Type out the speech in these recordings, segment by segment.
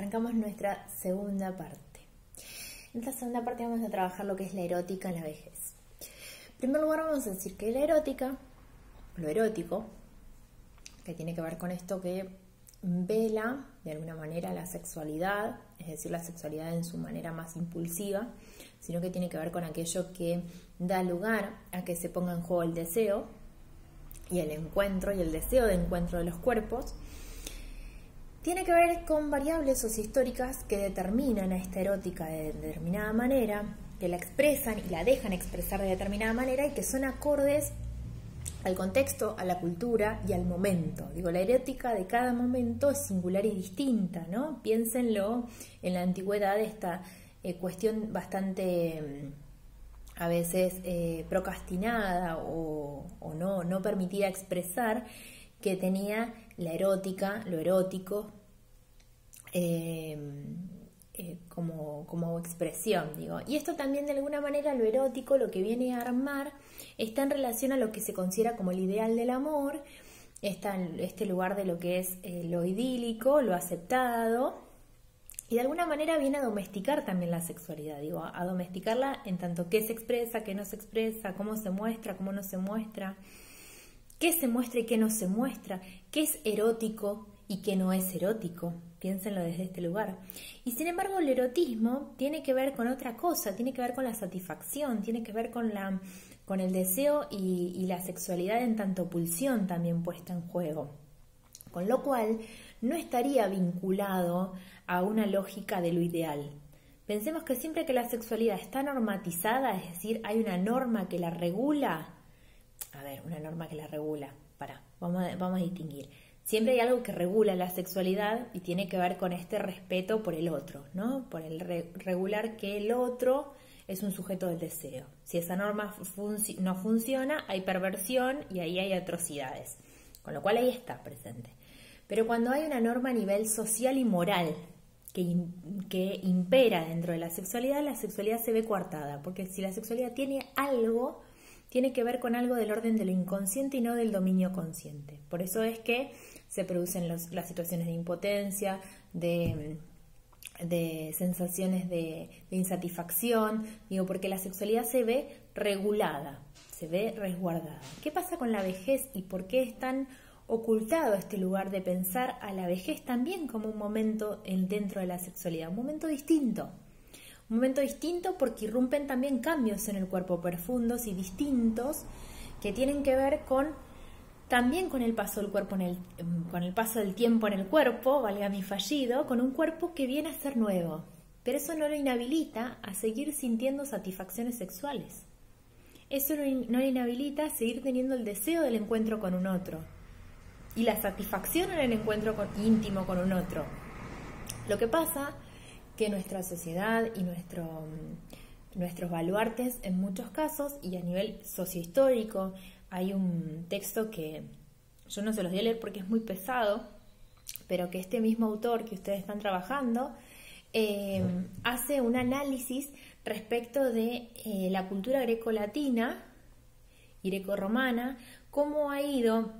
arrancamos nuestra segunda parte. En esta segunda parte vamos a trabajar lo que es la erótica en la vejez. En primer lugar vamos a decir que la erótica, lo erótico, que tiene que ver con esto que vela de alguna manera la sexualidad, es decir, la sexualidad en su manera más impulsiva, sino que tiene que ver con aquello que da lugar a que se ponga en juego el deseo y el encuentro y el deseo de encuentro de los cuerpos. Tiene que ver con variables sociohistóricas que determinan a esta erótica de determinada manera, que la expresan y la dejan expresar de determinada manera y que son acordes al contexto, a la cultura y al momento. Digo, la erótica de cada momento es singular y distinta, ¿no? Piénsenlo en la antigüedad, esta cuestión bastante a veces procrastinada o no permitida expresar, que tenía la erótica, lo erótico, como expresión, digo. Y esto también de alguna manera, lo erótico, lo que viene a armar, está en relación a lo que se considera como el ideal del amor, está en este lugar de lo que es lo idílico, lo aceptado, y de alguna manera viene a domesticar también la sexualidad, digo, a domesticarla en tanto qué se expresa, qué no se expresa, cómo se muestra, cómo no se muestra, qué se muestra y qué no se muestra, qué es erótico y qué no es erótico. Piénsenlo desde este lugar. Y sin embargo el erotismo tiene que ver con otra cosa, tiene que ver con la satisfacción, tiene que ver con el deseo y la sexualidad en tanto pulsión también puesta en juego. Con lo cual no estaría vinculado a una lógica de lo ideal. Pensemos que siempre que la sexualidad está normatizada, es decir, hay una norma que la regula. A ver, una norma que la regula. Vamos a distinguir. Siempre hay algo que regula la sexualidad y tiene que ver con este respeto por el otro, ¿no? Por el regular que el otro es un sujeto del deseo. Si esa norma no funciona, hay perversión y ahí hay atrocidades. Con lo cual ahí está presente. Pero cuando hay una norma a nivel social y moral que impera dentro de la sexualidad se ve coartada. Porque si la sexualidad tiene algo, tiene que ver con algo del orden de lo inconsciente y no del dominio consciente. Por eso es que se producen las situaciones de impotencia, de sensaciones de insatisfacción, digo, porque la sexualidad se ve regulada, se ve resguardada. ¿Qué pasa con la vejez y por qué es tan ocultado este lugar de pensar a la vejez también como un momento dentro de la sexualidad? Un momento distinto. Un momento distinto porque irrumpen también cambios en el cuerpo profundos y distintos que tienen que ver también con el paso del cuerpo con el paso del tiempo en el cuerpo, valga mi fallido, con un cuerpo que viene a ser nuevo. Pero eso no lo inhabilita a seguir sintiendo satisfacciones sexuales. Eso no lo inhabilita a seguir teniendo el deseo del encuentro con un otro y la satisfacción en el encuentro íntimo con un otro. Lo que pasa que nuestra sociedad y nuestros baluartes en muchos casos y a nivel sociohistórico, hay un texto que yo no se los voy a leer porque es muy pesado, pero que este mismo autor que ustedes están trabajando hace un análisis respecto de la cultura grecolatina y grecorromana, cómo ha ido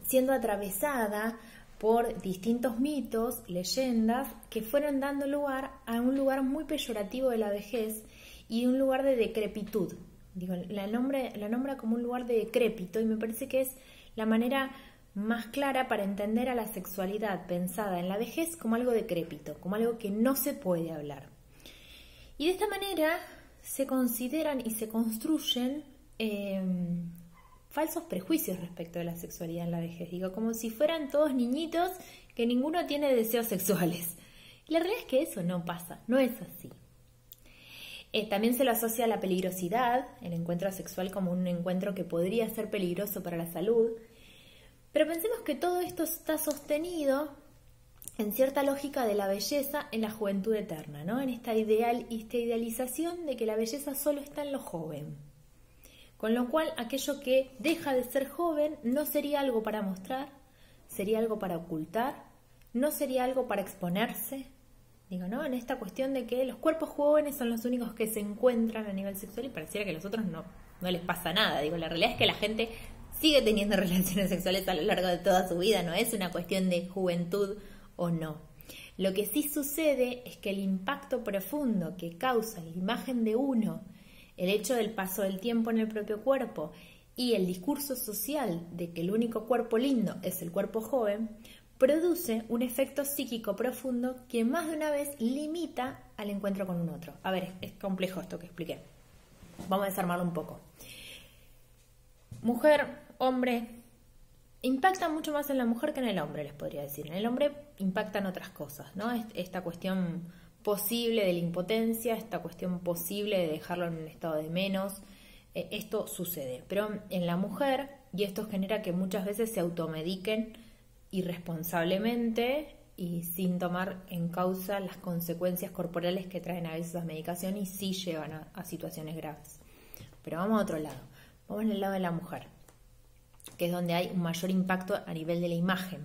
siendo atravesada por distintos mitos, leyendas, que fueron dando lugar a un lugar muy peyorativo de la vejez y un lugar de decrepitud. Digo, la nombra como un lugar de decrépito y me parece que es la manera más clara para entender a la sexualidad pensada en la vejez como algo decrépito, como algo que no se puede hablar. Y de esta manera se consideran y se construyen falsos prejuicios respecto de la sexualidad en la vejez. Digo, como si fueran todos niñitos que ninguno tiene deseos sexuales. Y la realidad es que eso no pasa, no es así. También se lo asocia a la peligrosidad, el encuentro sexual como un encuentro que podría ser peligroso para la salud. Pero pensemos que todo esto está sostenido en cierta lógica de la belleza en la juventud eterna, ¿no? En esta idealización de que la belleza solo está en lo joven. Con lo cual, aquello que deja de ser joven no sería algo para mostrar, sería algo para ocultar, no sería algo para exponerse. Digo, ¿no? En esta cuestión de que los cuerpos jóvenes son los únicos que se encuentran a nivel sexual y pareciera que a los otros no les pasa nada. Digo, la realidad es que la gente sigue teniendo relaciones sexuales a lo largo de toda su vida, no es una cuestión de juventud o no. Lo que sí sucede es que el impacto profundo que causa la imagen de uno, el hecho del paso del tiempo en el propio cuerpo y el discurso social de que el único cuerpo lindo es el cuerpo joven, produce un efecto psíquico profundo que más de una vez limita al encuentro con un otro. A ver, es complejo esto que expliqué. Vamos a desarmarlo un poco. Mujer, hombre, impacta mucho más en la mujer que en el hombre, les podría decir. En el hombre impactan otras cosas, ¿no? Esta cuestión posible de la impotencia, esta cuestión posible de dejarlo en un estado de menos, esto sucede. Pero en la mujer, y esto genera que muchas veces se automediquen irresponsablemente y sin tomar en causa las consecuencias corporales que traen a veces las medicaciones y sí llevan a situaciones graves. Pero vamos a otro lado, vamos al lado de la mujer, que es donde hay un mayor impacto a nivel de la imagen.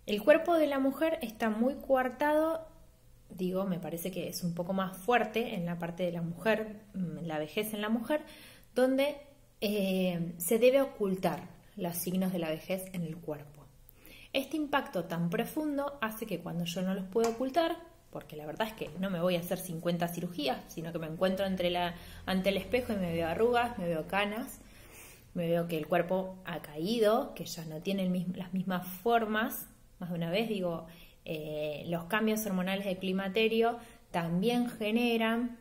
El cuerpo de la mujer está muy coartado, me parece que es un poco más fuerte en la parte de la mujer, la vejez en la mujer, donde se debe ocultar los signos de la vejez en el cuerpo. Este impacto tan profundo hace que cuando yo no los puedo ocultar, porque la verdad es que no me voy a hacer 50 cirugías, sino que me encuentro ante el espejo y me veo arrugas, me veo canas, me veo que el cuerpo ha caído, que ya no tiene las mismas formas. Más de una vez los cambios hormonales del climaterio también generan,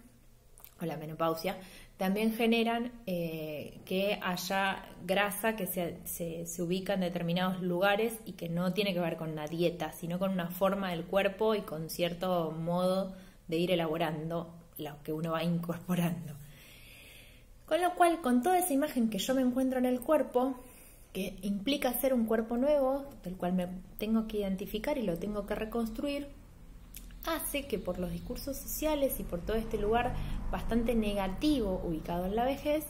o la menopausia, también generan que haya grasa que se ubica en determinados lugares y que no tiene que ver con una dieta, sino con una forma del cuerpo y con cierto modo de ir elaborando lo que uno va incorporando. Con lo cual, con toda esa imagen que yo me encuentro en el cuerpo, que implica ser un cuerpo nuevo, del cual me tengo que identificar y lo tengo que reconstruir, hace que por los discursos sociales y por todo este lugar bastante negativo ubicado en la vejez,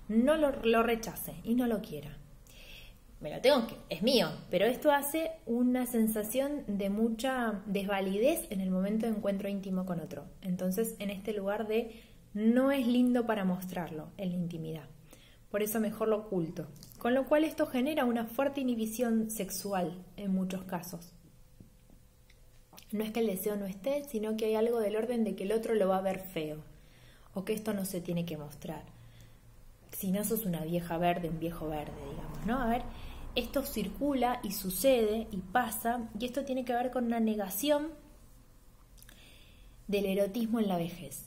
no lo rechace y no lo quiera. Es mío, pero esto hace una sensación de mucha desvalidez en el momento de encuentro íntimo con otro. Entonces, en este lugar de no es lindo para mostrarlo en la intimidad. Por eso mejor lo oculto. Con lo cual esto genera una fuerte inhibición sexual en muchos casos. No es que el deseo no esté, sino que hay algo del orden de que el otro lo va a ver feo o que esto no se tiene que mostrar. Si no sos una vieja verde, un viejo verde, digamos, ¿no? A ver, esto circula y sucede y pasa, y esto tiene que ver con una negación del erotismo en la vejez.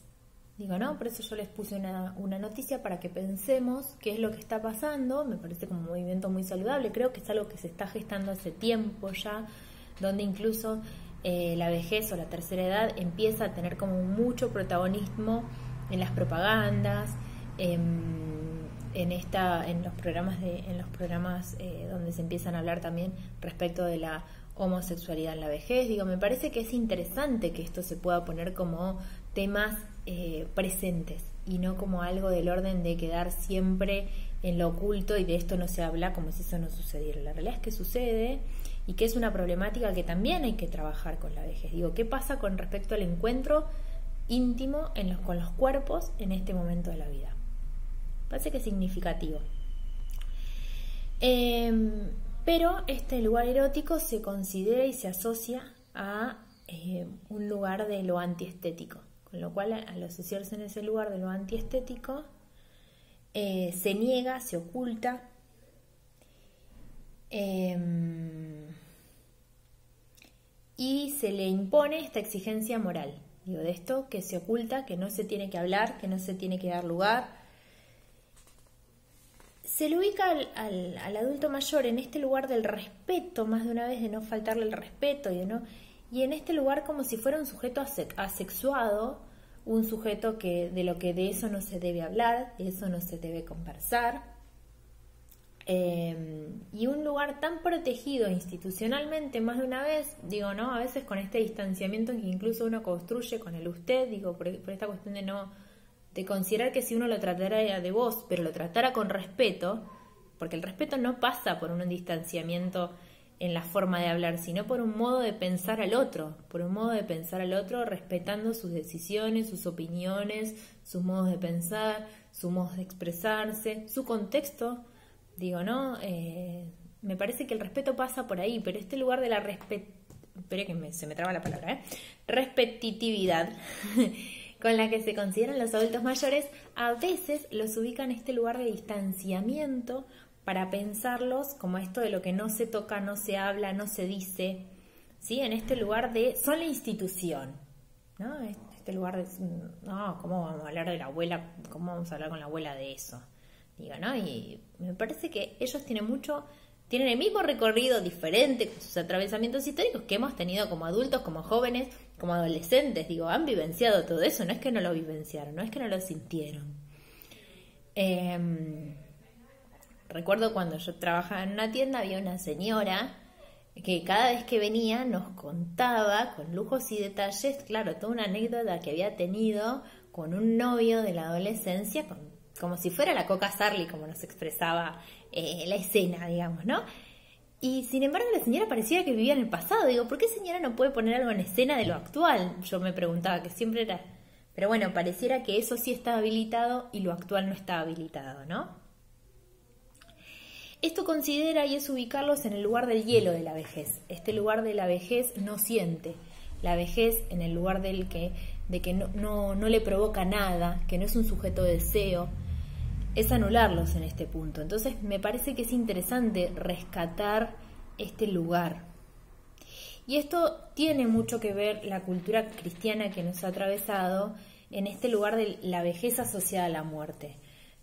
¿No? Por eso yo les puse una noticia para que pensemos qué es lo que está pasando. Me parece como un movimiento muy saludable. Creo que es algo que se está gestando hace tiempo ya, donde incluso la vejez o la tercera edad empieza a tener como mucho protagonismo en las propagandas, en los programas donde se empiezan a hablar también respecto de la homosexualidad en la vejez. Me parece que es interesante que esto se pueda poner como temas presentes y no como algo del orden de quedar siempre en lo oculto y de esto no se habla como si eso no sucediera. La realidad es que sucede y que es una problemática que también hay que trabajar con la vejez. ¿Qué pasa con respecto al encuentro íntimo con los cuerpos en este momento de la vida? Parece que es significativo. Pero este lugar erótico se considera y se asocia a un lugar de lo antiestético. Con lo cual, al asociarse en ese lugar de lo antiestético, se niega, se oculta, y se le impone esta exigencia moral. De esto que se oculta, que no se tiene que hablar, que no se tiene que dar lugar. Se le ubica al adulto mayor en este lugar del respeto, más de una vez, de no faltarle el respeto y en este lugar como si fuera un sujeto asexuado, un sujeto de eso no se debe hablar, de eso no se debe conversar, y un lugar tan protegido institucionalmente, más de una vez, a veces con este distanciamiento que incluso uno construye con el usted, por esta cuestión de considerar que si uno lo tratara de vos, pero lo tratara con respeto, porque el respeto no pasa por un distanciamiento en la forma de hablar, sino por un modo de pensar al otro, respetando sus decisiones, sus opiniones, sus modos de pensar, sus modos de expresarse, su contexto, me parece que el respeto pasa por ahí, pero este lugar de la espere que se me traba la palabra, repetitividad con la que se consideran los adultos mayores, a veces los ubican en este lugar de distanciamiento para pensarlos como esto de lo que no se toca, no se habla, no se dice, ¿sí? En este lugar de, son la institución, ¿no? Este lugar de, no, ¿cómo vamos a hablar de la abuela? ¿Cómo vamos a hablar con la abuela de eso? Digo, ¿no? Y me parece que ellos tienen el mismo recorrido diferente con sus atravesamientos históricos que hemos tenido como adultos, como jóvenes, como adolescentes. Digo, han vivenciado todo eso, no es que no lo vivenciaron, no es que no lo sintieron. Recuerdo cuando yo trabajaba en una tienda, había una señora que cada vez que venía nos contaba con lujos y detalles, claro, toda una anécdota que había tenido con un novio de la adolescencia, como si fuera la Coca Sarli, como nos expresaba la escena, digamos, ¿no? Y sin embargo la señora parecía que vivía en el pasado. Digo, ¿por qué señora no puede poner algo en escena de lo actual? Yo me preguntaba, que siempre era... Pero bueno, pareciera que eso sí estaba habilitado y lo actual no estaba habilitado, ¿no? Esto considera y es ubicarlos en el lugar del hielo de la vejez. Este lugar de la vejez no siente. La vejez en el lugar de que no le provoca nada, que no es un sujeto de deseo, es anularlos en este punto. Entonces me parece que es interesante rescatar este lugar. Y esto tiene mucho que ver la cultura cristiana que nos ha atravesado en este lugar de la vejez asociada a la muerte,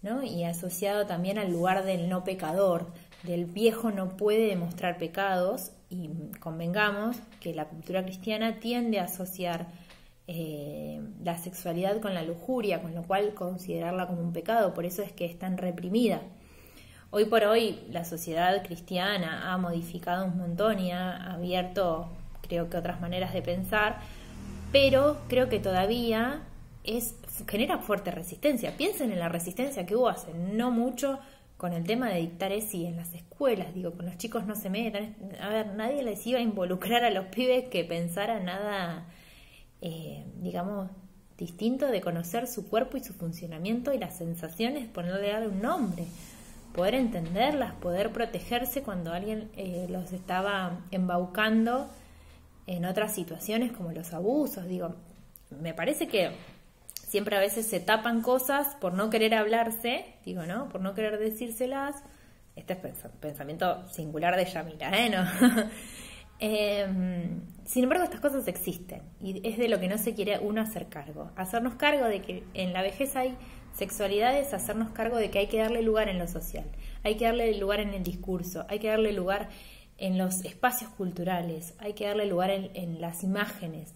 ¿no? Y asociado también al lugar del no pecador, del viejo no puede demostrar pecados, y convengamos que la cultura cristiana tiende a asociar la sexualidad con la lujuria, con lo cual considerarla como un pecado, por eso es que es tan reprimida. Hoy por hoy la sociedad cristiana ha modificado un montón y ha abierto, creo que, otras maneras de pensar, pero creo que todavía genera fuerte resistencia. Piensen en la resistencia que hubo hace no mucho con el tema de dictar ESI en las escuelas. Digo, con los chicos no se metan. A ver, nadie les iba a involucrar a los pibes que pensara nada, digamos, distinto de conocer su cuerpo y su funcionamiento y las sensaciones, darle un nombre, poder entenderlas, poder protegerse cuando alguien los estaba embaucando en otras situaciones como los abusos. Digo, me parece que siempre a veces se tapan cosas por no querer hablarse, digo, ¿no? Por no querer decírselas. Este es pensamiento singular de Yamila, ¿no? Sin embargo, estas cosas existen y es de lo que no se quiere uno hacer cargo. Hacernos cargo de que en la vejez hay sexualidades, hacernos cargo de que hay que darle lugar en lo social, hay que darle lugar en el discurso, hay que darle lugar en los espacios culturales, hay que darle lugar en las imágenes.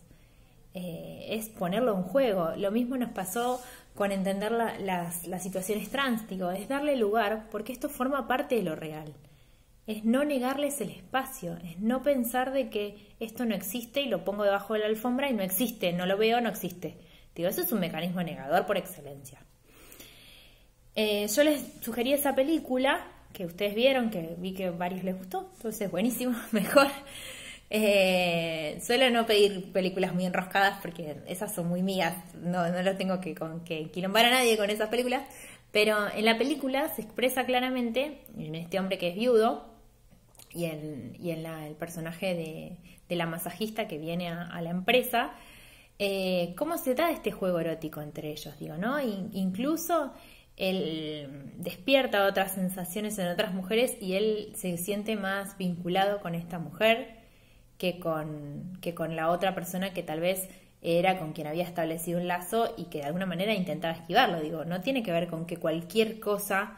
Es ponerlo en juego. Lo mismo nos pasó con entender las situaciones trans, digo, es darle lugar porque esto forma parte de lo real. Es no negarles el espacio, es no pensar de que esto no existe y lo pongo debajo de la alfombra y no existe, no lo veo, no existe. Digo, eso es un mecanismo negador por excelencia. Yo les sugerí esa película que ustedes vieron, que vi que a varios les gustó, entonces buenísimo, mejor. Suelo no pedir películas muy enroscadas porque esas son muy mías, no lo tengo que quilombar a nadie con esas películas, pero en la película se expresa claramente en este hombre que es viudo y en el personaje de la masajista que viene a la empresa, cómo se da este juego erótico entre ellos, digo, ¿no? Incluso él despierta otras sensaciones en otras mujeres y él se siente más vinculado con esta mujer que con la otra persona que tal vez era con quien había establecido un lazo y que de alguna manera intentaba esquivarlo. Digo, no tiene que ver con que cualquier cosa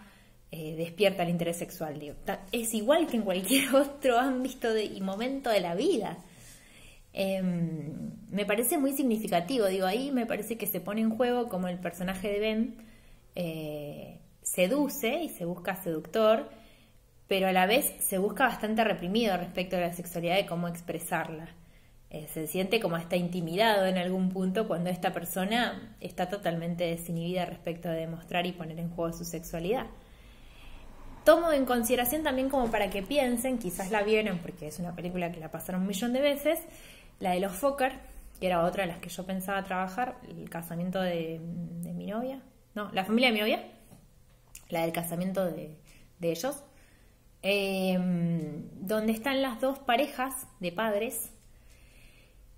despierta el interés sexual. Digo, es igual que en cualquier otro ámbito y momento de la vida. Me parece muy significativo. Digo, ahí me parece que se pone en juego como el personaje de Ben seduce y se busca seductor, pero a la vez se busca bastante reprimido respecto a la sexualidad y cómo expresarla. Se siente como hasta intimidado en algún punto cuando esta persona está totalmente desinhibida respecto de demostrar y poner en juego su sexualidad. Tomo en consideración también como para que piensen, quizás la vieron porque es una película que la pasaron 1.000.000 de veces, la de los Fokker, que era otra de las que yo pensaba trabajar, el casamiento de mi novia, no, la familia de mi novia, la del casamiento de ellos, donde están las dos parejas de padres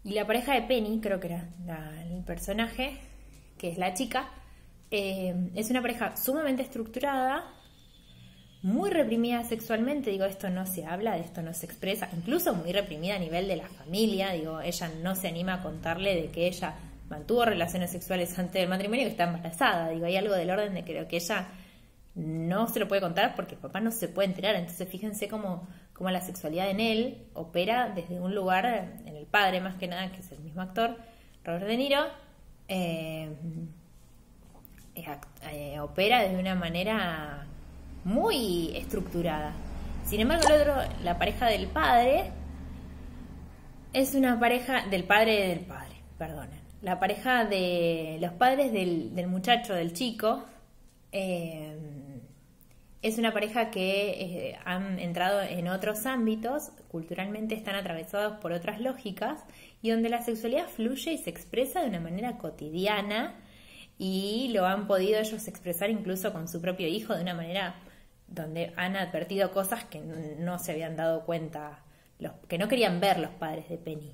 Y la pareja de Penny, creo que era el personaje, que es la chica, es una pareja sumamente estructurada, muy reprimida sexualmente, digo, esto no se habla, de esto no se expresa, incluso muy reprimida a nivel de la familia, digo, ella no se anima a contarle de que ella mantuvo relaciones sexuales antes del matrimonio y que está embarazada, digo, hay algo del orden de creo que ella no se lo puede contar porque el papá no se puede enterar, entonces fíjense cómo la sexualidad en él opera desde un lugar, en el padre más que nada, que es el mismo actor, Robert De Niro, opera de una manera muy estructurada. Sin embargo, la pareja del padre es una pareja del padre, perdonen. La pareja de los padres del muchacho, del chico, es una pareja que han entrado en otros ámbitos, culturalmente están atravesados por otras lógicas, y donde la sexualidad fluye y se expresa de una manera cotidiana, y lo han podido ellos expresar incluso con su propio hijo de una manera donde han advertido cosas que no se habían dado cuenta, que no querían ver los padres de Penny.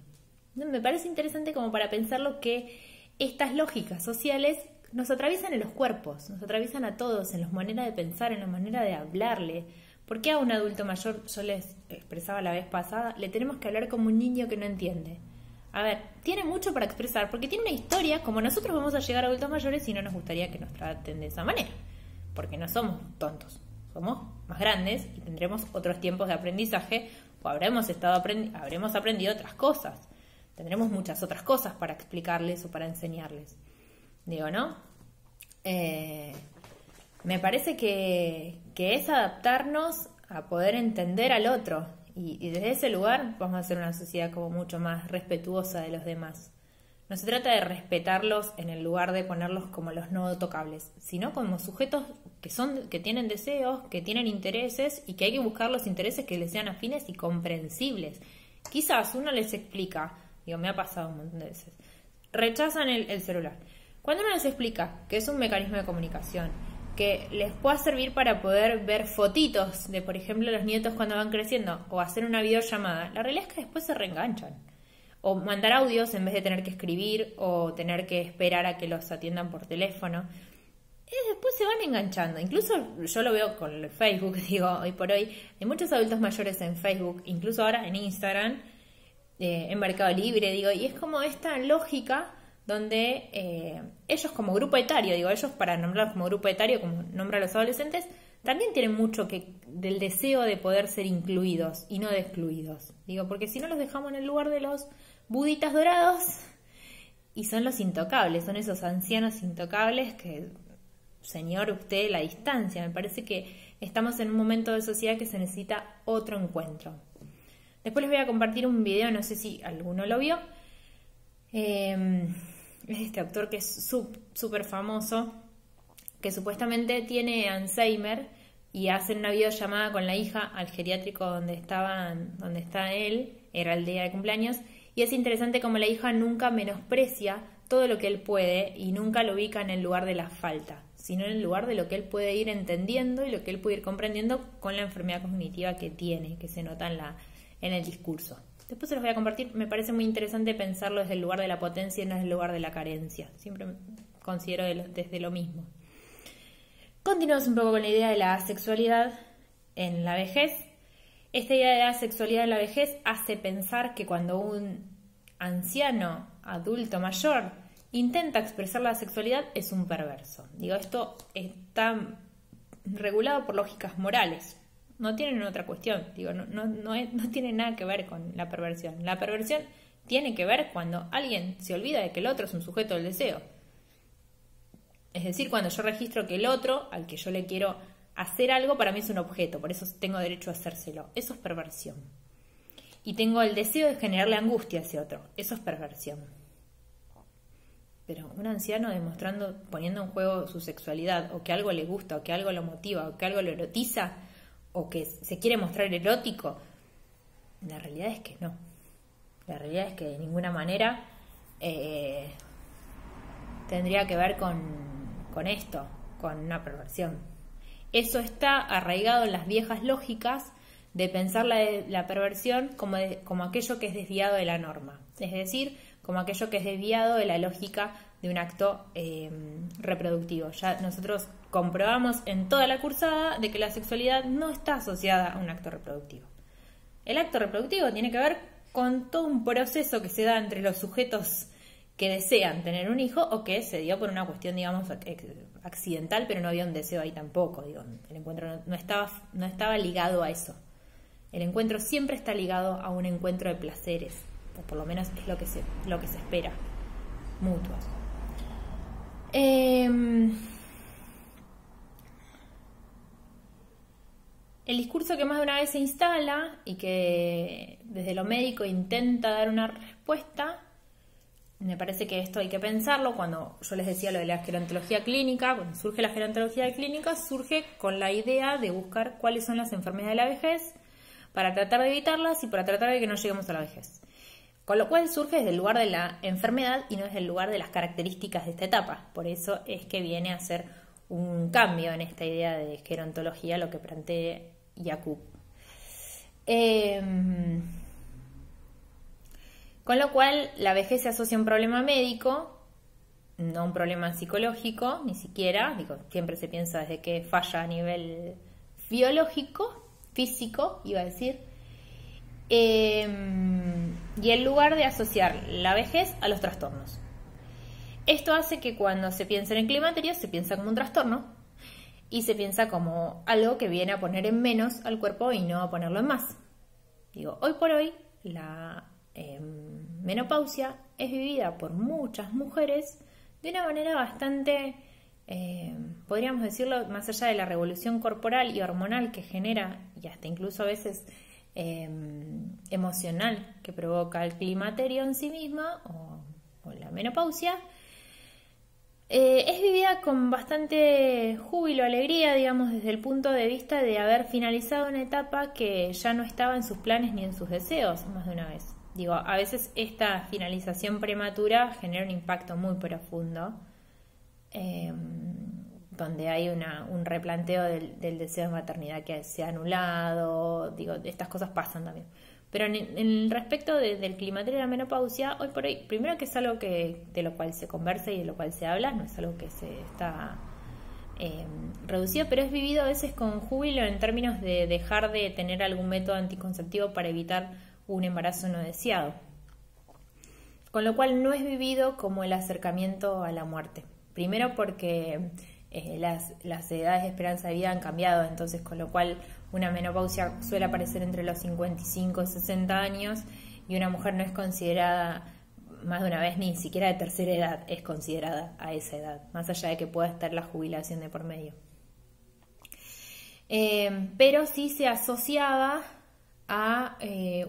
Me parece interesante como para pensarlo que estas lógicas sociales nos atraviesan en los cuerpos, nos atraviesan a todos, en la manera de pensar, en la manera de hablarle. ¿Por qué a un adulto mayor, yo les expresaba la vez pasada, le tenemos que hablar como un niño que no entiende? A ver, tiene mucho para expresar, porque tiene una historia, como nosotros vamos a llegar a adultos mayores y no nos gustaría que nos traten de esa manera, porque no somos tontos. Somos más grandes y tendremos otros tiempos de aprendizaje o habremos aprendido otras cosas. Tendremos muchas otras cosas para explicarles o para enseñarles. Digo, ¿no? Me parece que es adaptarnos a poder entender al otro y desde ese lugar vamos a ser una sociedad como mucho más respetuosa de los demás. No se trata de respetarlos en el lugar de ponerlos como los no tocables, sino como sujetos que tienen deseos, que tienen intereses y que hay que buscar los intereses que les sean afines y comprensibles. Quizás uno les explica, digo, me ha pasado un montón de veces, rechazan el celular. Cuando uno les explica que es un mecanismo de comunicación, que les pueda servir para poder ver fotitos de, por ejemplo, los nietos cuando van creciendo o hacer una videollamada, la realidad es que después se reenganchan. O mandar audios en vez de tener que escribir o tener que esperar a que los atiendan por teléfono. Y después se van enganchando. Incluso yo lo veo con el Facebook, digo, hoy por hoy. Hay muchos adultos mayores en Facebook, incluso ahora en Instagram, en Mercado Libre, digo. Y es como esta lógica donde ellos como grupo etario, digo, ellos para nombrarlos como grupo etario, como nombran a los adolescentes, también tienen mucho del deseo de poder ser incluidos y no de excluidos. Digo, porque si no los dejamos en el lugar de los buditas dorados y son los intocables, son esos ancianos intocables que, señor, usted, la distancia. Me parece que estamos en un momento de sociedad que se necesita otro encuentro. Después les voy a compartir un video, no sé si alguno lo vio. Es este actor que es súper famoso, que supuestamente tiene Alzheimer y hacen una videollamada con la hija al geriátrico donde está él, era el día de cumpleaños, y es interesante como la hija nunca menosprecia todo lo que él puede y nunca lo ubica en el lugar de la falta, sino en el lugar de lo que él puede ir entendiendo y lo que él puede ir comprendiendo con la enfermedad cognitiva que tiene, que se nota en el discurso. Después se los voy a compartir, me parece muy interesante pensarlo desde el lugar de la potencia y no desde el lugar de la carencia, siempre considero desde lo mismo. Continuamos un poco con la idea de la sexualidad en la vejez. Esta idea de la sexualidad en la vejez hace pensar que cuando un anciano, adulto, mayor, intenta expresar la sexualidad es un perverso. Digo, esto está regulado por lógicas morales. No tienen otra cuestión. Digo, no tiene nada que ver con la perversión. La perversión tiene que ver cuando alguien se olvida de que el otro es un sujeto del deseo. Es decir, cuando yo registro que el otro, al que yo le quiero hacer algo, para mí es un objeto, por eso tengo derecho a hacérselo. Eso es perversión. Y tengo el deseo de generarle angustia a ese otro. Eso es perversión. Pero un anciano poniendo en juego su sexualidad, o que algo le gusta, o que algo lo motiva, o que algo lo erotiza, o que se quiere mostrar erótico, la realidad es que no. La realidad es que de ninguna manera tendría que ver con esto, con una perversión. Eso está arraigado en las viejas lógicas de pensar la perversión como aquello que es desviado de la norma. Es decir, como aquello que es desviado de la lógica de un acto reproductivo. Ya nosotros comprobamos en toda la cursada de que la sexualidad no está asociada a un acto reproductivo. El acto reproductivo tiene que ver con todo un proceso que se da entre los sujetos que desean tener un hijo o que se dio por una cuestión, digamos, accidental, pero no había un deseo ahí tampoco. Digo, el encuentro no estaba ligado a eso. El encuentro siempre está ligado a un encuentro de placeres, o por lo menos es lo que se espera, mutuos. El discurso que más de una vez se instala y que desde lo médico intenta dar una respuesta, me parece que esto hay que pensarlo. Cuando yo les decía lo de la gerontología clínica, cuando surge la gerontología clínica, surge con la idea de buscar cuáles son las enfermedades de la vejez para tratar de evitarlas y para tratar de que no lleguemos a la vejez. Con lo cual surge desde el lugar de la enfermedad y no desde el lugar de las características de esta etapa. Por eso es que viene a ser un cambio en esta idea de gerontología, lo que plantea Yacoub. Con lo cual la vejez se asocia a un problema médico, no a un problema psicológico, ni siquiera. Digo, siempre se piensa desde que falla a nivel biológico, físico, iba a decir. Y en lugar de asociar la vejez a los trastornos. Esto hace que cuando se piensa en el climaterio se piensa como un trastorno y se piensa como algo que viene a poner en menos al cuerpo y no a ponerlo en más. Digo, hoy por hoy la menopausia es vivida por muchas mujeres de una manera bastante, podríamos decirlo, más allá de la revolución corporal y hormonal que genera, y hasta incluso a veces emocional que provoca el climaterio en sí misma o la menopausia, es vivida con bastante júbilo, alegría, digamos, desde el punto de vista de haber finalizado una etapa que ya no estaba en sus planes ni en sus deseos más de una vez. Digo, a veces esta finalización prematura genera un impacto muy profundo, donde hay un replanteo del deseo de maternidad que se ha anulado. Digo, estas cosas pasan también. Pero en el respecto del climaterio y la menopausia, hoy por hoy, primero que es algo de lo cual se conversa y de lo cual se habla, no es algo que se está reducido, pero es vivido a veces con júbilo en términos de dejar de tener algún método anticonceptivo para evitar un embarazo no deseado. Con lo cual no es vivido como el acercamiento a la muerte. Primero porque las edades de esperanza de vida han cambiado, entonces con lo cual una menopausia suele aparecer entre los 55 y 60 años y una mujer no es considerada más de una vez, ni siquiera de tercera edad es considerada a esa edad, más allá de que pueda estar la jubilación de por medio. Pero sí se asociaba a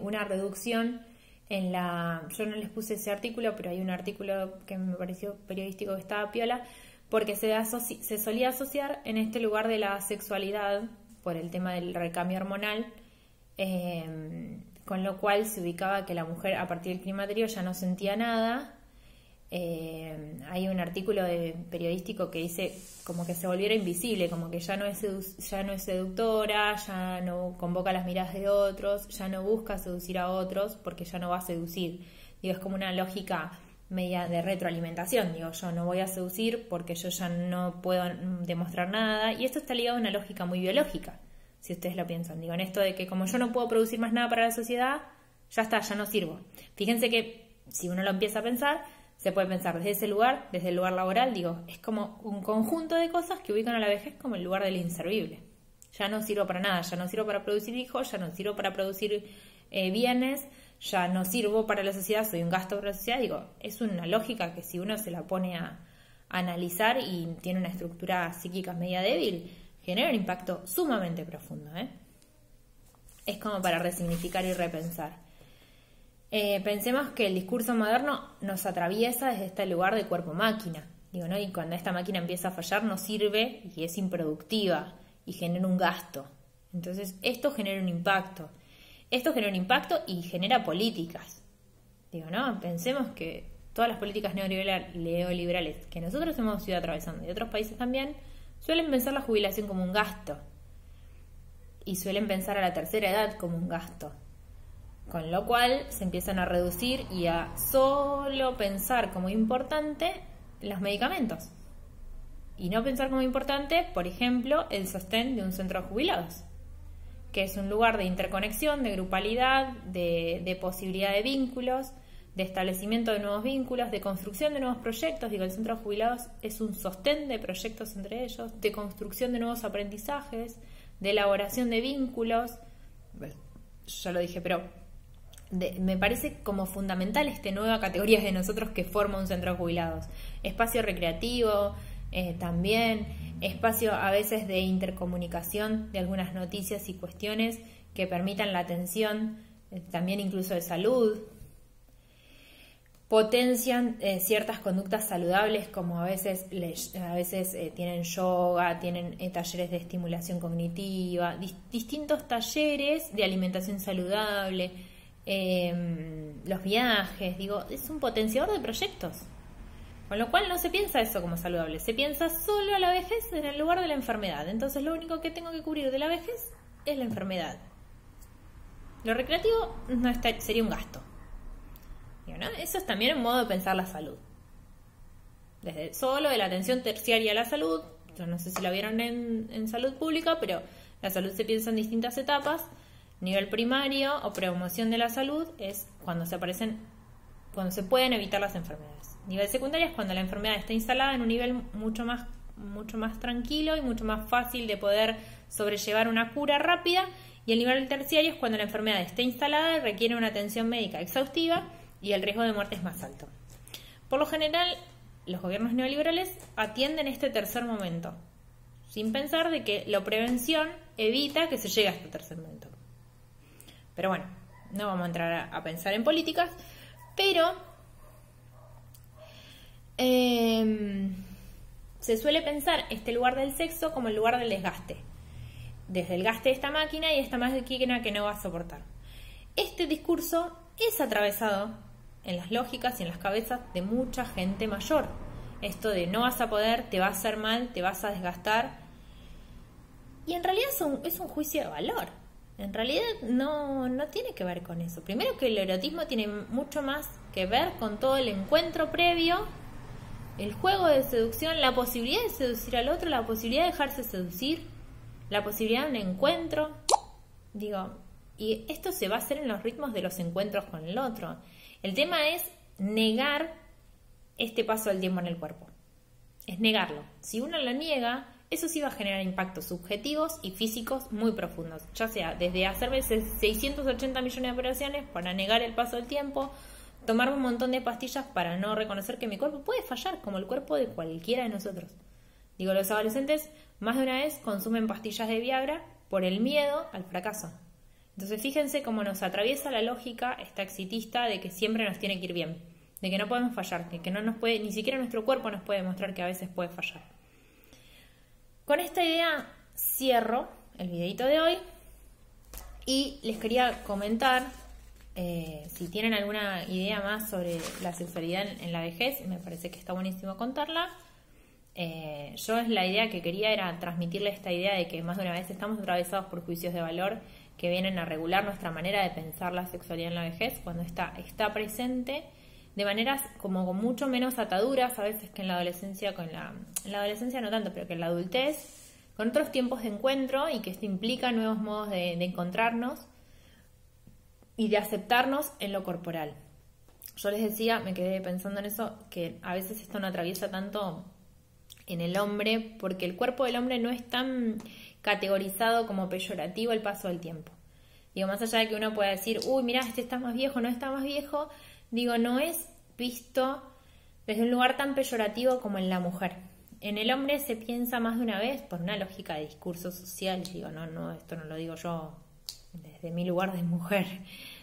una reducción en la... Yo no les puse ese artículo, pero hay un artículo que me pareció periodístico que estaba piola, porque se solía asociar en este lugar de la sexualidad por el tema del recambio hormonal, con lo cual se ubicaba que la mujer a partir del climaterio ya no sentía nada. Hay un artículo periodístico que dice como que se volviera invisible, como que ya no es seductora, ya no convoca las miradas de otros, ya no busca seducir a otros porque ya no va a seducir. Digo, es como una lógica media de retroalimentación. Digo, yo no voy a seducir porque yo ya no puedo demostrar nada, y esto está ligado a una lógica muy biológica, si ustedes lo piensan. Digo, en esto de que como yo no puedo producir más nada para la sociedad, ya está, ya no sirvo. Fíjense que si uno lo empieza a pensar, se puede pensar desde ese lugar, desde el lugar laboral. Digo, es como un conjunto de cosas que ubican a la vejez como el lugar del inservible. Ya no sirvo para nada, ya no sirvo para producir hijos, ya no sirvo para producir bienes, ya no sirvo para la sociedad, soy un gasto para la sociedad. Digo, es una lógica que si uno se la pone a analizar y tiene una estructura psíquica media débil, genera un impacto sumamente profundo, Es como para resignificar y repensar. Pensemos que el discurso moderno nos atraviesa desde este lugar de cuerpo-máquina, digo, ¿no? Y cuando esta máquina empieza a fallar no sirve y es improductiva y genera un gasto. Entonces esto genera un impacto. Esto genera un impacto y genera políticas. Digo, ¿no? Pensemos que todas las políticas neoliberales que nosotros hemos ido atravesando y otros países también, suelen pensar la jubilación como un gasto. Y suelen pensar a la tercera edad como un gasto. Con lo cual se empiezan a reducir y a solo pensar como importante los medicamentos. Y no pensar como importante, por ejemplo, el sostén de un centro de jubilados, que es un lugar de interconexión, de grupalidad, de posibilidad de vínculos, de establecimiento de nuevos vínculos, de construcción de nuevos proyectos. Digo, el centro de jubilados es un sostén de proyectos entre ellos, de construcción de nuevos aprendizajes, de elaboración de vínculos. Bueno, ya lo dije, pero me parece como fundamental esta nueva categoría de nosotros que forma un centro de jubilados. Espacio recreativo, también espacio a veces de intercomunicación de algunas noticias y cuestiones que permitan la atención, también incluso de salud. Potencian ciertas conductas saludables, como a veces tienen yoga, tienen talleres de estimulación cognitiva, distintos talleres de alimentación saludable, los viajes. Digo, es un potenciador de proyectos. Con lo cual no se piensa eso como saludable, se piensa solo a la vejez en el lugar de la enfermedad. Entonces lo único que tengo que cubrir de la vejez es la enfermedad. Lo recreativo sería un gasto. ¿No? Eso es también un modo de pensar la salud. Desde solo de la atención terciaria a la salud, yo no sé si la vieron en salud pública, pero la salud se piensa en distintas etapas. Nivel primario o promoción de la salud es cuando se pueden evitar las enfermedades. Nivel secundario es cuando la enfermedad está instalada en un nivel mucho más tranquilo y mucho más fácil de poder sobrellevar una cura rápida. Y el nivel terciario es cuando la enfermedad está instalada y requiere una atención médica exhaustiva y el riesgo de muerte es más alto. Por lo general, los gobiernos neoliberales atienden este tercer momento, sin pensar de que la prevención evita que se llegue a este tercer momento. Pero bueno, no vamos a entrar a pensar en políticas, pero se suele pensar este lugar del sexo como el lugar del desgaste. Desde el gaste de esta máquina y esta máquina que no va a soportar. Este discurso es atravesado en las lógicas y en las cabezas de mucha gente mayor. Esto de no vas a poder, te va a hacer mal, te vas a desgastar. Y en realidad es un juicio de valor. En realidad no tiene que ver con eso. Primero que el erotismo tiene mucho más que ver con todo el encuentro previo, el juego de seducción, la posibilidad de seducir al otro, la posibilidad de dejarse seducir, la posibilidad de un encuentro. Digo, y esto se va a hacer en los ritmos de los encuentros con el otro. El tema es negar este paso del tiempo en el cuerpo. Es negarlo. Si uno lo niega, eso sí va a generar impactos subjetivos y físicos muy profundos. Ya sea desde hacerme 680 millones de operaciones para negar el paso del tiempo, tomar un montón de pastillas para no reconocer que mi cuerpo puede fallar, como el cuerpo de cualquiera de nosotros. Digo, los adolescentes más de una vez consumen pastillas de Viagra por el miedo al fracaso. Entonces fíjense cómo nos atraviesa la lógica esta exitista de que siempre nos tiene que ir bien, de que no podemos fallar, de que no nos puede, ni siquiera nuestro cuerpo nos puede demostrar que a veces puede fallar. Con esta idea cierro el videito de hoy y les quería comentar, si tienen alguna idea más sobre la sexualidad en la vejez, me parece que está buenísimo contarla. Yo la idea que quería era transmitirle esta idea de que más de una vez estamos atravesados por juicios de valor que vienen a regular nuestra manera de pensar la sexualidad en la vejez cuando está presente de maneras como con mucho menos ataduras a veces que en la adolescencia, en la adolescencia no tanto, pero que en la adultez, con otros tiempos de encuentro y que esto implica nuevos modos de encontrarnos y de aceptarnos en lo corporal. Yo les decía, me quedé pensando en eso, que a veces esto no atraviesa tanto en el hombre, porque el cuerpo del hombre no es tan categorizado como peyorativo el paso del tiempo. Digo, más allá de que uno pueda decir, uy, mirá, este está más viejo, no está más viejo, digo, no es visto desde un lugar tan peyorativo como en la mujer. En el hombre se piensa más de una vez por una lógica de discurso social, digo, no, esto no lo digo yo desde mi lugar de mujer,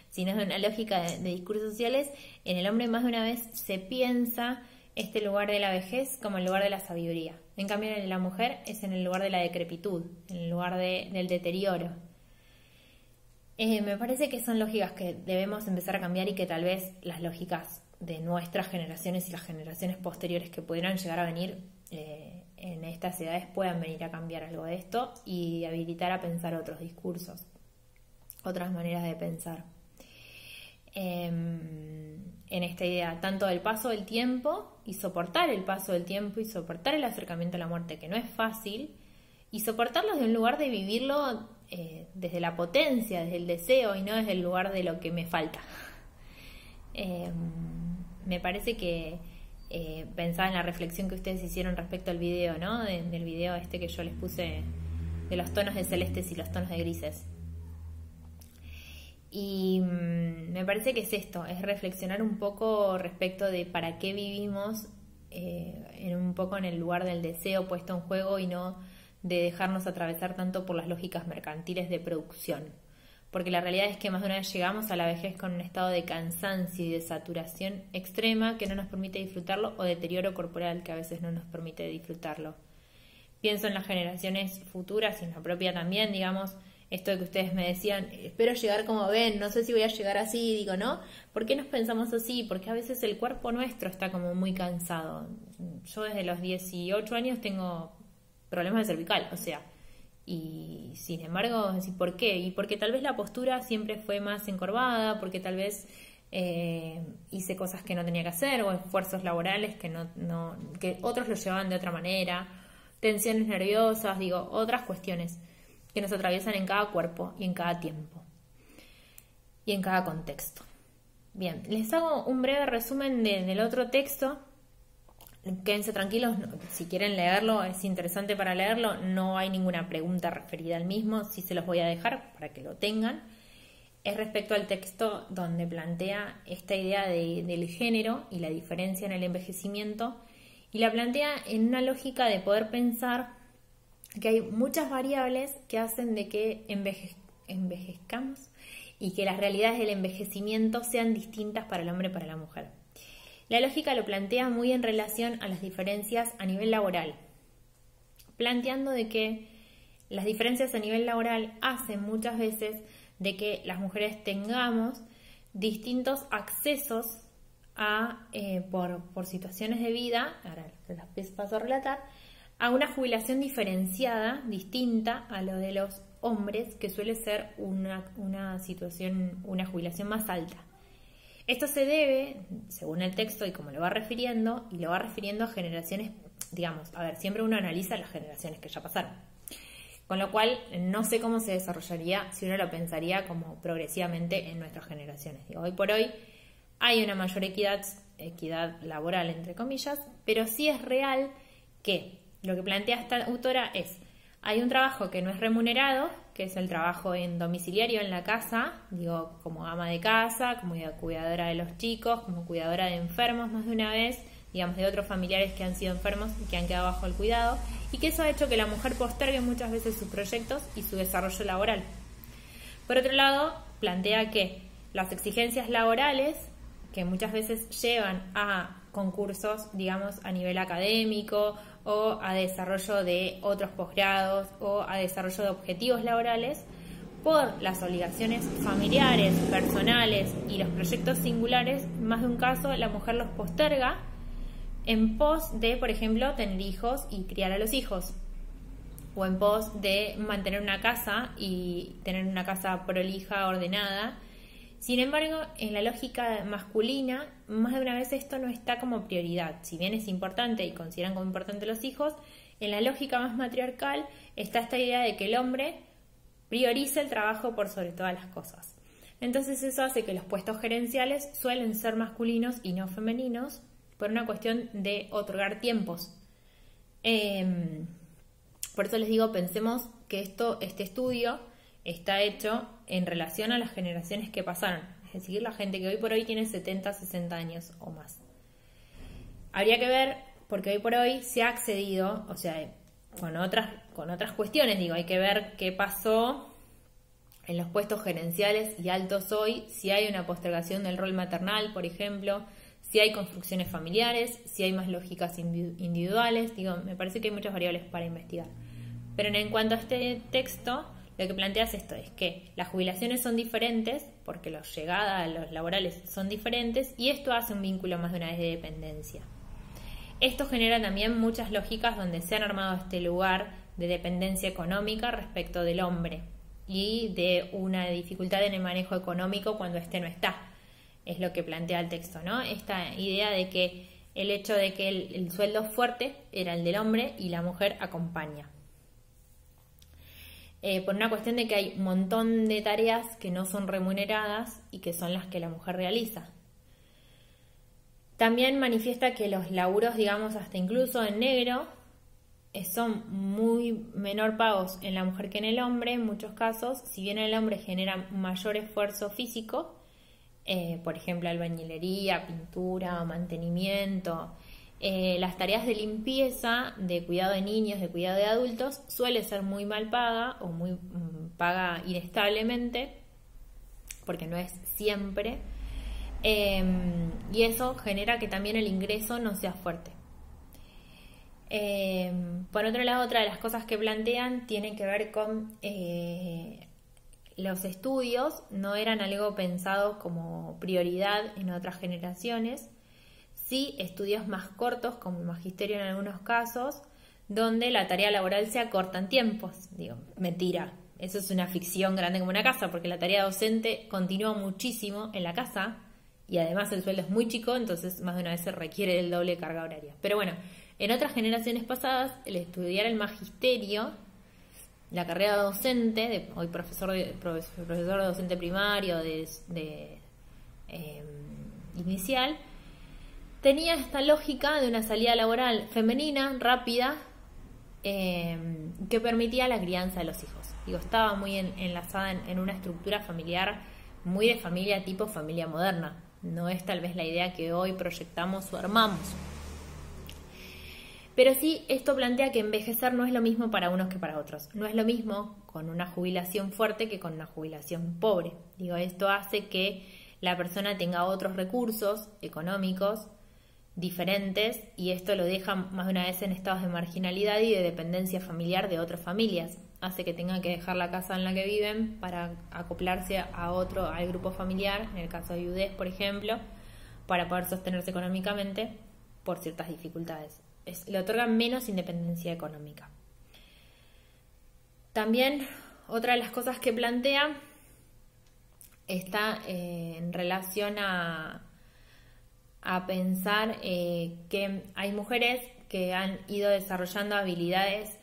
sino de una lógica de discursos sociales. En el hombre más de una vez se piensa este lugar de la vejez como el lugar de la sabiduría. En cambio, en la mujer es en el lugar de la decrepitud, en el lugar del deterioro. Me parece que son lógicas que debemos empezar a cambiar y que tal vez las lógicas de nuestras generaciones y las generaciones posteriores que pudieran llegar a venir en estas edades puedan venir a cambiar algo de esto y habilitar a pensar otros discursos, otras maneras de pensar. en esta idea, tanto del paso del tiempo y soportar el paso del tiempo y soportar el acercamiento a la muerte, que no es fácil, y soportarlo desde un lugar de vivirlo desde la potencia, desde el deseo y no desde el lugar de lo que me falta. Me parece que pensaba en la reflexión que ustedes hicieron respecto al video, ¿no? Del video este que yo les puse de los tonos de celestes y los tonos de grises. Y me parece que es esto, es reflexionar un poco respecto de para qué vivimos, un poco en el lugar del deseo puesto en juego y no de dejarnos atravesar tanto por las lógicas mercantiles de producción. Porque la realidad es que más de una vez llegamos a la vejez con un estado de cansancio y de saturación extrema que no nos permite disfrutarlo, o deterioro corporal que a veces no nos permite disfrutarlo. Pienso en las generaciones futuras y en la propia también, digamos, esto de que ustedes me decían, espero llegar como ven, no sé si voy a llegar así, digo, ¿no? ¿Por qué nos pensamos así? Porque a veces el cuerpo nuestro está como muy cansado. Yo desde los 18 años tengo problemas de cervical, o sea, y sin embargo, ¿por qué? Y porque tal vez la postura siempre fue más encorvada, porque tal vez hice cosas que no tenía que hacer, o esfuerzos laborales que otros lo llevaban de otra manera, tensiones nerviosas, digo, otras cuestiones que nos atraviesan en cada cuerpo y en cada tiempo y en cada contexto. Bien, les hago un breve resumen del otro texto. Quédense tranquilos, si quieren leerlo, es interesante para leerlo, no hay ninguna pregunta referida al mismo, sí se los voy a dejar para que lo tengan. Es respecto al texto donde plantea esta idea del género y la diferencia en el envejecimiento, y la plantea en una lógica de poder pensar que hay muchas variables que hacen de que envejezcamos y que las realidades del envejecimiento sean distintas para el hombre y para la mujer. La lógica lo plantea muy en relación a las diferencias a nivel laboral, planteando de que las diferencias a nivel laboral hacen muchas veces de que las mujeres tengamos distintos accesos por situaciones de vida, ahora les paso a relatar, a una jubilación diferenciada, distinta a lo de los hombres, que suele ser una jubilación más alta. Esto se debe, según el texto y como lo va refiriendo, a generaciones, digamos, a ver, siempre uno analiza las generaciones que ya pasaron. Con lo cual, no sé cómo se desarrollaría si uno lo pensaría como progresivamente en nuestras generaciones. Digo, hoy por hoy hay una mayor equidad laboral, entre comillas, pero sí es real que lo que plantea esta autora es, hay un trabajo que no es remunerado, que es el trabajo en domiciliario en la casa, digo, como ama de casa, como cuidadora de los chicos, como cuidadora de enfermos más de una vez, digamos, de otros familiares que han sido enfermos y que han quedado bajo el cuidado, y que eso ha hecho que la mujer postergue muchas veces sus proyectos y su desarrollo laboral. Por otro lado, plantea que las exigencias laborales, que muchas veces llevan a concursos, digamos, a nivel académico o a desarrollo de otros posgrados o a desarrollo de objetivos laborales, por las obligaciones familiares, personales y los proyectos singulares, más de un caso la mujer los posterga en pos de, por ejemplo, tener hijos y criar a los hijos, o en pos de mantener una casa y tener una casa prolija, ordenada. Sin embargo, en la lógica masculina, más de una vez esto no está como prioridad. Si bien es importante y consideran como importante los hijos, en la lógica más matriarcal está esta idea de que el hombre prioriza el trabajo por sobre todas las cosas. Entonces eso hace que los puestos gerenciales suelen ser masculinos y no femeninos por una cuestión de otorgar tiempos. Por eso les digo, pensemos que este estudio está hecho en relación a las generaciones que pasaron, es decir, la gente que hoy por hoy tiene 70, 60 años o más. Habría que ver, porque hoy por hoy se ha accedido, o sea, con otras cuestiones, digo, hay que ver qué pasó en los puestos gerenciales y altos hoy, si hay una postergación del rol maternal, por ejemplo, si hay construcciones familiares, si hay más lógicas individuales, digo, me parece que hay muchas variables para investigar. Pero en cuanto a este texto, lo que plantea es esto, es que las jubilaciones son diferentes, porque las llegadas a los laborales son diferentes, y esto hace un vínculo más de una vez de dependencia. Esto genera también muchas lógicas donde se han armado este lugar de dependencia económica respecto del hombre y de una dificultad en el manejo económico cuando éste no está. es lo que plantea el texto, ¿no? Esta idea de que el hecho de que el sueldo fuerte era el del hombre y la mujer acompaña. Por una cuestión de que hay un montón de tareas que no son remuneradas y que son las que la mujer realiza. También manifiesta que los laburos, digamos, hasta incluso en negro, son muy menor pagos en la mujer que en el hombre, en muchos casos. Si bien el hombre genera mayor esfuerzo físico, por ejemplo, albañilería, pintura, mantenimiento, las tareas de limpieza, de cuidado de niños, de cuidado de adultos, suele ser muy mal paga o muy paga inestablemente, porque no es siempre, y eso genera que también el ingreso no sea fuerte. Por otro lado, otra de las cosas que plantean tiene que ver con los estudios. No eran algo pensado como prioridad en otras generaciones. Sí, estudios más cortos, como el magisterio en algunos casos, donde la tarea laboral se acorta en tiempos. Digo, mentira, eso es una ficción grande como una casa, porque la tarea docente continúa muchísimo en la casa y además el sueldo es muy chico, entonces más de una vez se requiere el doble de carga horaria. Pero bueno, en otras generaciones pasadas, el estudiar el magisterio, la carrera docente, hoy profesor docente primario, inicial, tenía esta lógica de una salida laboral femenina, rápida, que permitía la crianza de los hijos. Digo, estaba muy enlazada en una estructura familiar muy de familia tipo familia moderna. No es tal vez la idea que hoy proyectamos o armamos. Pero sí, esto plantea que envejecer no es lo mismo para unos que para otros. No es lo mismo con una jubilación fuerte que con una jubilación pobre. Digo, esto hace que la persona tenga otros recursos económicos diferentes y esto lo deja más de una vez en estados de marginalidad y de dependencia familiar de otras familias. Hace que tengan que dejar la casa en la que viven para acoplarse al grupo familiar, en el caso de viudez, por ejemplo, para poder sostenerse económicamente por ciertas dificultades. Le otorgan menos independencia económica. También otra de las cosas que plantea está en relación a pensar que hay mujeres que han ido desarrollando habilidades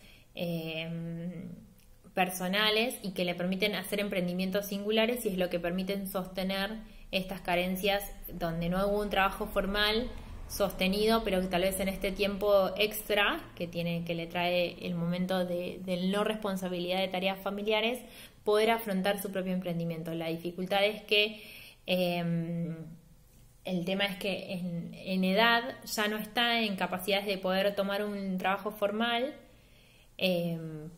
personales y que le permiten hacer emprendimientos singulares y es lo que permiten sostener estas carencias donde no hubo un trabajo formal sostenido, pero que tal vez en este tiempo extra que le trae el momento de no responsabilidad de tareas familiares, poder afrontar su propio emprendimiento. La dificultad es que el tema es que en edad ya no está en capacidades de poder tomar un trabajo formal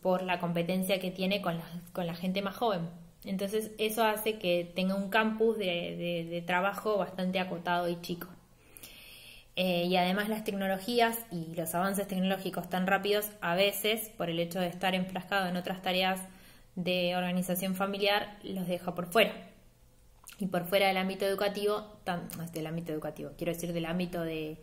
por la competencia que tiene con la gente más joven. Entonces eso hace que tenga un campus de trabajo bastante acotado y chico. Y además las tecnologías y los avances tecnológicos tan rápidos, a veces, por el hecho de estar enfrascado en otras tareas de organización familiar, los deja por fuera. Y por fuera del ámbito educativo, quiero decir del ámbito de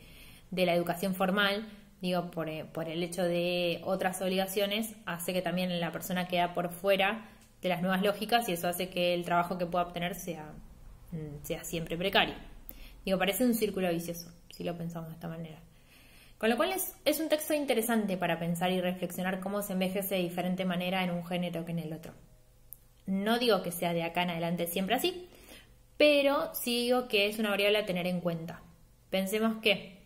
la educación formal, digo, por el hecho de otras obligaciones, hace que también la persona queda por fuera de las nuevas lógicas y eso hace que el trabajo que pueda obtener sea siempre precario. Digo, parece un círculo vicioso, si lo pensamos de esta manera. Con lo cual es un texto interesante para pensar y reflexionar cómo se envejece de diferente manera en un género que en el otro. No digo que sea de acá en adelante siempre así, pero sí digo que es una variable a tener en cuenta. Pensemos que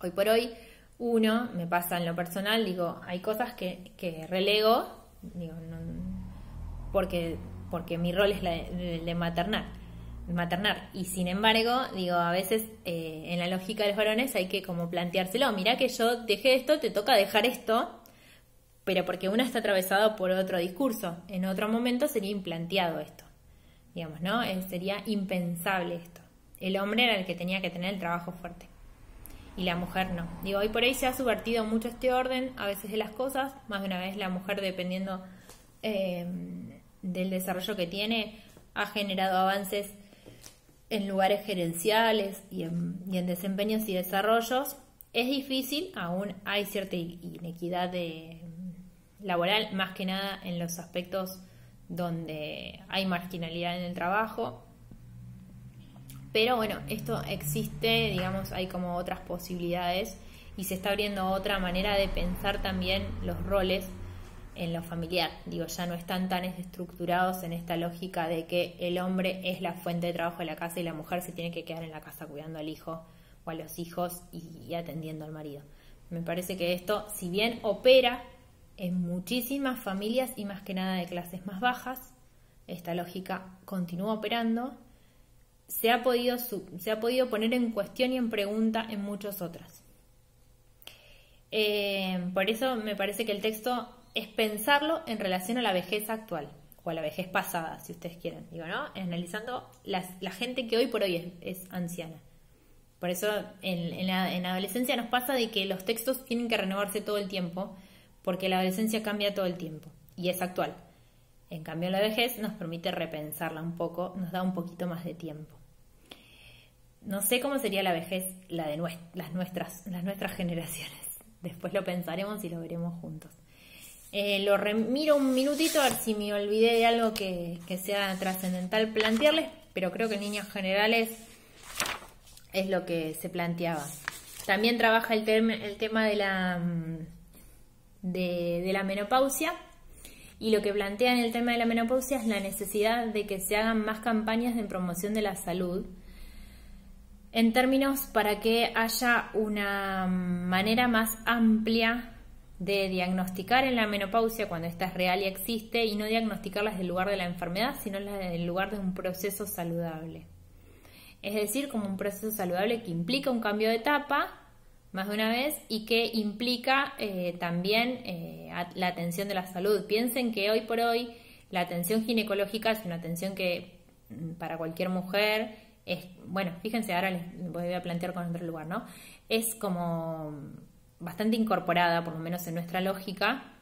hoy por hoy me pasa en lo personal, digo, hay cosas que relego, digo, no, porque mi rol es el de maternar, y sin embargo, digo, a veces en la lógica de los varones hay que como planteárselo, mirá que yo dejé esto, te toca dejar esto, pero porque uno está atravesado por otro discurso, en otro momento sería implanteado esto, digamos, ¿no? Sería impensable esto. El hombre era el que tenía que tener el trabajo fuerte y la mujer no. Digo, hoy por ahí se ha subvertido mucho este orden a veces de las cosas, más de una vez la mujer, dependiendo del desarrollo que tiene, ha generado avances en lugares gerenciales y en desempeños y desarrollos. Es difícil, aún hay cierta inequidad laboral, más que nada en los aspectos donde hay marginalidad en el trabajo, Pero bueno, esto existe, digamos, hay como otras posibilidades y se está abriendo otra manera de pensar también los roles en lo familiar. Digo, ya no están tan estructurados en esta lógica de que el hombre es la fuente de trabajo de la casa y la mujer se tiene que quedar en la casa cuidando al hijo o a los hijos y atendiendo al marido. Me parece que esto, si bien opera en muchísimas familias y más que nada de clases más bajas, esta lógica continúa operando, se ha podido poner en cuestión y en pregunta en muchas otras. Por eso me parece que el texto es pensarlo en relación a la vejez actual o a la vejez pasada, si ustedes quieren, digo, ¿no? Analizando la gente que hoy por hoy es anciana. Por eso en la adolescencia nos pasa de que los textos tienen que renovarse todo el tiempo, porque la adolescencia cambia todo el tiempo y es actual. En cambio la vejez nos permite repensarla un poco, nos da un poquito más de tiempo. No sé cómo sería la vejez, la de las nuestras generaciones. Después lo pensaremos y lo veremos juntos. Lo remiro un minutito a ver si me olvidé de algo que sea trascendental plantearles, pero creo que en líneas generales es lo que se planteaba. También trabaja el tema de la menopausia, y lo que plantea en el tema de la menopausia es la necesidad de que se hagan más campañas de promoción de la salud, en términos para que haya una manera más amplia de diagnosticar en la menopausia cuando esta es real y existe, y no diagnosticarla desde el lugar de la enfermedad, sino desde el lugar de un proceso saludable. Es decir, como un proceso saludable que implica un cambio de etapa, más de una vez, y que implica también la atención de la salud. Piensen que hoy por hoy la atención ginecológica es una atención que para cualquier mujer es, bueno, fíjense, ahora les voy a plantear con otro lugar, ¿no? Es como bastante incorporada, por lo menos en nuestra lógica.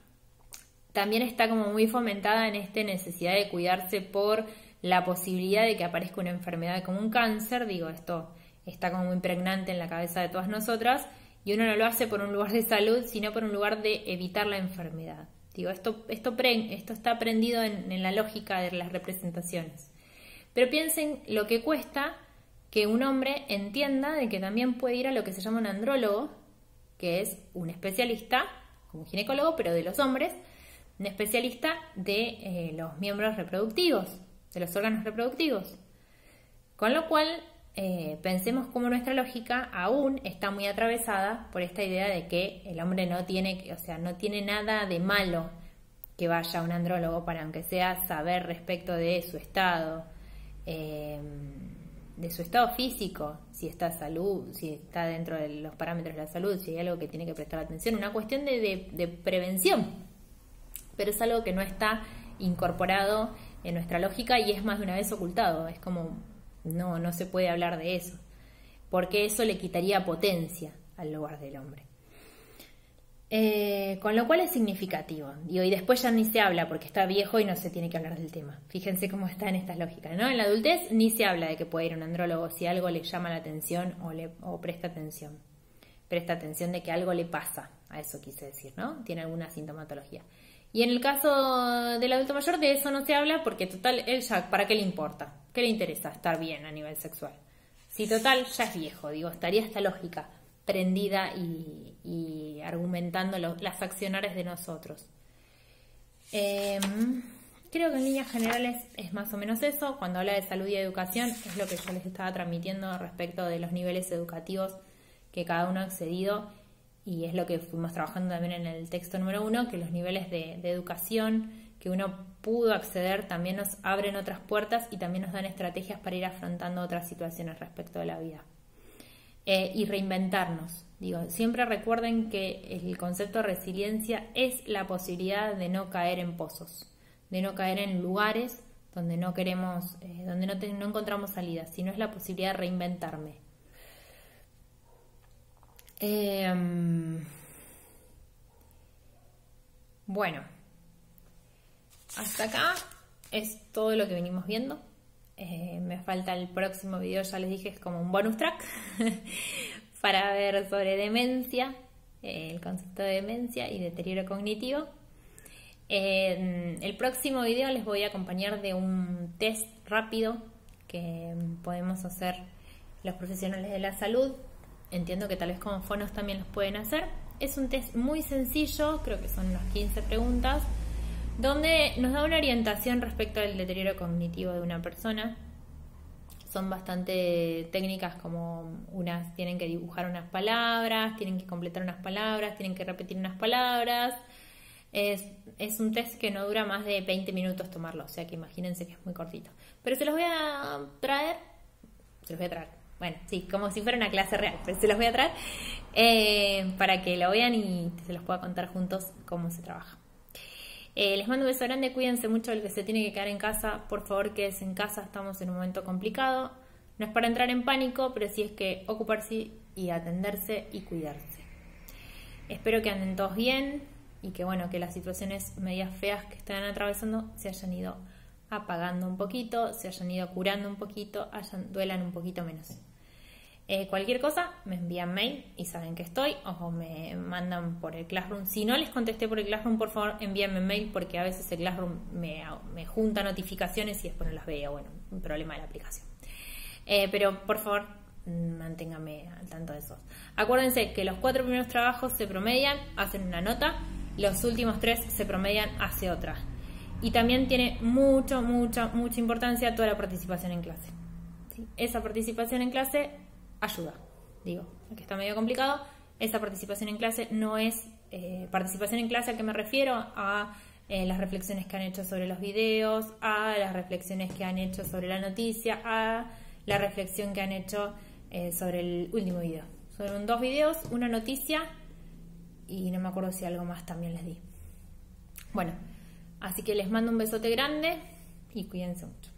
También está como muy fomentada en esta necesidad de cuidarse por la posibilidad de que aparezca una enfermedad como un cáncer. Digo, esto está como muy pregnante en la cabeza de todas nosotras, y uno no lo hace por un lugar de salud, sino por un lugar de evitar la enfermedad. Digo, esto está prendido en la lógica de las representaciones. Pero piensen lo que cuesta que un hombre entienda de que también puede ir a lo que se llama un andrólogo, que es un especialista, como un ginecólogo, pero de los hombres, un especialista de los miembros reproductivos, de los órganos reproductivos. Con lo cual, pensemos cómo nuestra lógica aún está muy atravesada por esta idea de que el hombre no tiene nada de malo que vaya a un andrólogo para, aunque sea, saber respecto de su estado físico, si está dentro de los parámetros de la salud, si hay algo que tiene que prestar atención, una cuestión de prevención, pero es algo que no está incorporado en nuestra lógica y es más de una vez ocultado. Es como, no se puede hablar de eso, porque eso le quitaría potencia al lugar del hombre. Con lo cual es significativo. Y después ya ni se habla porque está viejo y no se tiene que hablar del tema. Fíjense cómo está en estas lógicas, ¿no? En la adultez ni se habla de que puede ir a un andrólogo si algo le llama la atención o presta atención. Presta atención de que algo le pasa, a eso quise decir, ¿no? Tiene alguna sintomatología. Y en el caso del adulto mayor de eso no se habla porque total, él ya, ¿para qué le importa? ¿Qué le interesa estar bien a nivel sexual? Si total ya es viejo, estaría esta lógica prendida y argumentando las accionares de nosotros. Creo que en líneas generales es más o menos eso. Cuando habla de salud y educación es lo que yo les estaba transmitiendo respecto de los niveles educativos que cada uno ha accedido, y es lo que fuimos trabajando también en el texto número 1, que los niveles de educación que uno pudo acceder también nos abren otras puertas y también nos dan estrategias para ir afrontando otras situaciones respecto de la vida. Y reinventarnos. Siempre recuerden que el concepto de resiliencia es la posibilidad de no caer en pozos, de no caer en lugares donde no queremos, donde no encontramos salida, sino es la posibilidad de reinventarme. Bueno, hasta acá es todo lo que venimos viendo. Me falta el próximo video, ya les dije, es como un bonus track para ver sobre demencia, el concepto de demencia y deterioro cognitivo. El próximo video les voy a acompañar de un test rápido que podemos hacer los profesionales de la salud. Entiendo que tal vez como fonos también los pueden hacer. Es un test muy sencillo, creo que son unas 15 preguntas, donde nos da una orientación respecto al deterioro cognitivo de una persona. Son bastante técnicas, como unas tienen que dibujar unas palabras, tienen que completar unas palabras, tienen que repetir unas palabras. Es un test que no dura más de 20 minutos tomarlo, o sea que imagínense que es muy cortito. Pero se los voy a traer, bueno, sí, como si fuera una clase real, pero se los voy a traer para que lo vean y se los pueda contar juntos cómo se trabaja. Les mando un beso grande, cuídense mucho del que se tiene que quedar en casa, por favor quédense en casa, estamos en un momento complicado, no es para entrar en pánico, pero sí es que ocuparse y atenderse y cuidarse. Espero que anden todos bien y que bueno, que las situaciones medias feas que están atravesando se hayan ido apagando un poquito, se hayan ido curando un poquito, duelan un poquito menos. Cualquier cosa, me envían mail y saben que estoy, o me mandan por el Classroom. Si no les contesté por el Classroom, por favor envíenme mail, porque a veces el Classroom me junta notificaciones y después no las veo. Bueno, un problema de la aplicación. Pero por favor, manténganme al tanto de eso. Acuérdense que los 4 primeros trabajos se promedian, hacen una nota, los últimos 3 se promedian, hace otra. Y también tiene mucha importancia toda la participación en clase. ¿Sí? Esa participación en clase ayuda. Digo, que está medio complicado, esa participación en clase no es participación en clase. ¿A qué me refiero? A las reflexiones que han hecho sobre los videos, a las reflexiones que han hecho sobre la noticia, a la reflexión que han hecho sobre el último video. Son 2 videos, una noticia y no me acuerdo si algo más también les di. Bueno, así que les mando un besote grande y cuídense mucho.